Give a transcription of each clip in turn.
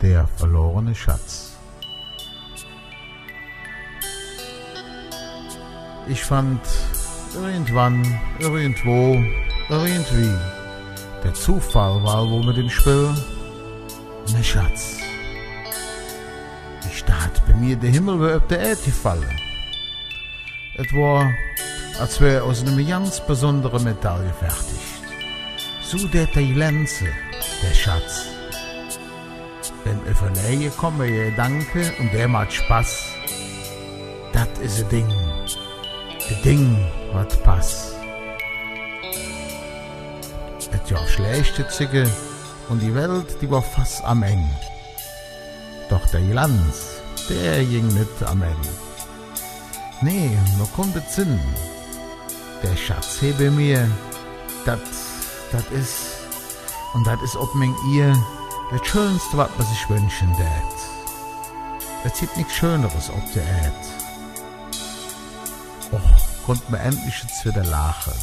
Der verlorene Schatz. Ich fand irgendwann, irgendwo, irgendwie, der Zufall war wohl mit dem Spiel, ne Schatz. Ich dachte bei mir, der Himmel wäre auf der Erde gefallen. Es war, als wäre aus einem ganz besonderen Metall gefertigt. So der glänze, der Schatz. Wenn Verleihe komme, je Danke und der macht Spaß. Das ist ein Ding. Ein Ding, was passt. Et ja schlechte Zicke und die Welt, die war fast am Ende. Doch der Glanz, der ging nicht am Ende. Nee, nur kommt es Sinn. Der Schatz hebe mir, das ist, und das ist ob mein ihr, das Schönste, was man sich wünschen darf. Es gibt nichts Schöneres auf der Erde. Och, konnte man endlich jetzt wieder lachen.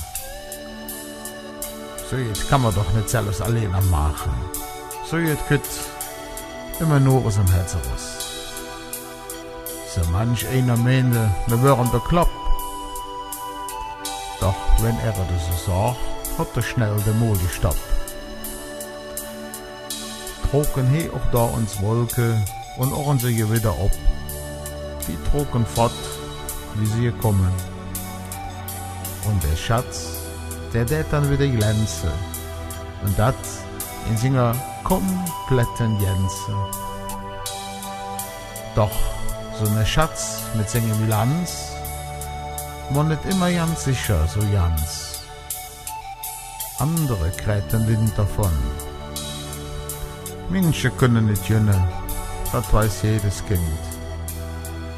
So jetzt kann man doch nicht selbst alleine machen. So jetzt geht immer nur aus dem Herzen raus. So manch einer meinte, wir wären bekloppt. Doch wenn er das so sagt, hat er schnell den Mol gestoppt. Trocken he auch da uns Wolke und ohren sie wieder ab. Die trocken fort, wie sie kommen. Und der Schatz, der dann wieder glänze. Und das in seiner kompletten Gänze. Doch so ne Schatz mit seiner Bilanz war nicht immer ganz sicher, so ganz. Andere kräten Wind davon. Menschen können nicht jönnen, das weiß jedes Kind.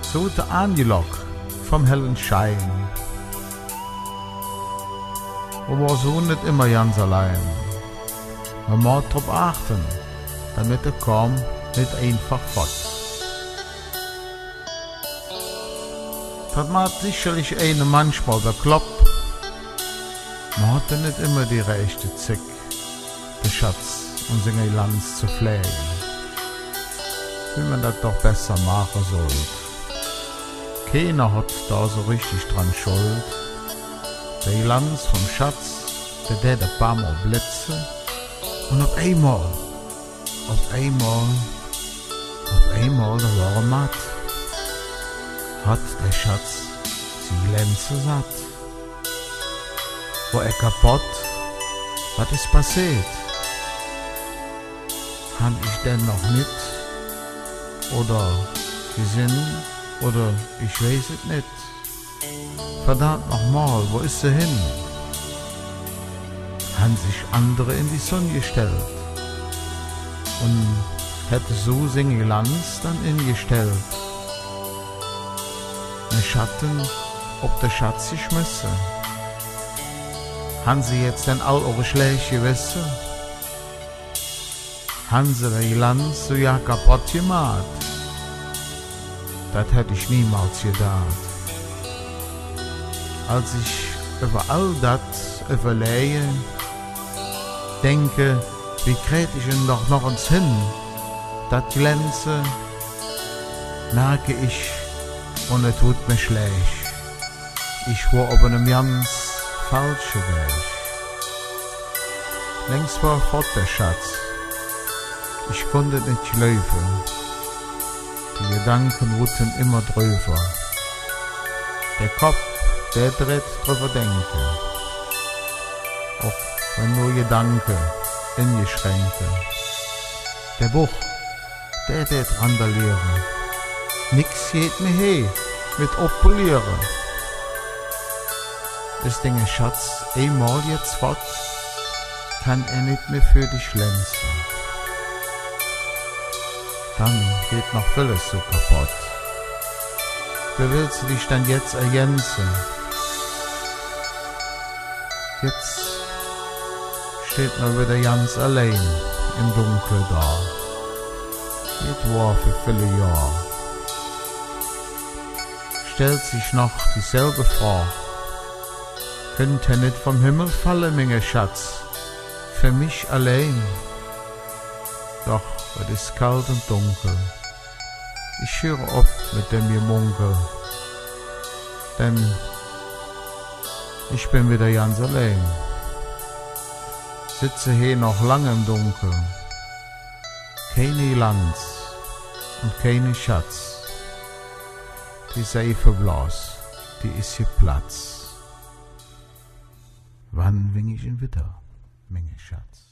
So der Angelok vom hellen Schein. Aber so nicht immer ganz allein. Man muss drauf achten, damit er kaum nicht einfach fort. Das macht sicherlich eine manchmal bekloppt. Man hat nicht immer die rechte Zick, den Schatz und seine Lanz zu pflegen. Wie man das doch besser machen sollte. Keiner hat da so richtig dran Schuld. Der Glanz vom Schatz, der ein paar Mal blitze. Und auf einmal, da war er matt. Hat der Schatz die Glänze satt. War er kaputt? Was ist passiert? Han ich denn noch nicht? Oder gesehen? Oder ich weiß es nicht. Verdammt nochmal, wo ist sie hin? Han sich andere in die Sonne gestellt und hätte so seinen Glanz dann ingestellt. Ne Schatten, ob der Schatz sich messe. Han sie jetzt denn all eure Schläge wissen? Han sie den Glanz so ja kaputt gemacht? Das hätte ich niemals gedacht. Als ich über all das überlege, denke, wie krieg ich ihn doch noch uns hin? Das Glänze, merke ich, und es tut mir schlecht. Ich war auf einem ganz falschen Weg. Längst war fort der Schatz. Ich konnte nicht laufen. Die Gedanken wurden immer drüber. Der Kopf, der dreht drüber denken. Auch wenn nur Gedanken eingeschränkte. Der Buch, der randalieren. Nix geht mir he mit oppolieren. Ist der Schatz einmal jetzt fort, kann er nicht mehr für dich glänzen. Dann geht noch vieles so kaputt. Wie willst du dich dann jetzt ergänzen? Jetzt steht man wieder ganz allein im Dunkeln da. Das war für viele Jahre. Stellt sich noch dieselbe Frage. Könnte nicht vom Himmel fallen, mein Schatz, für mich allein. Doch es ist kalt und dunkel. Ich höre auf mit dem Gemunkel, denn ich bin wieder ganz allein. Sitze hier noch lange im Dunkeln. Keine Lanz und keine Schatz. Die Seife bloß, die ist hier Platz. Wann wing ich ihn wieder, meine Schatz?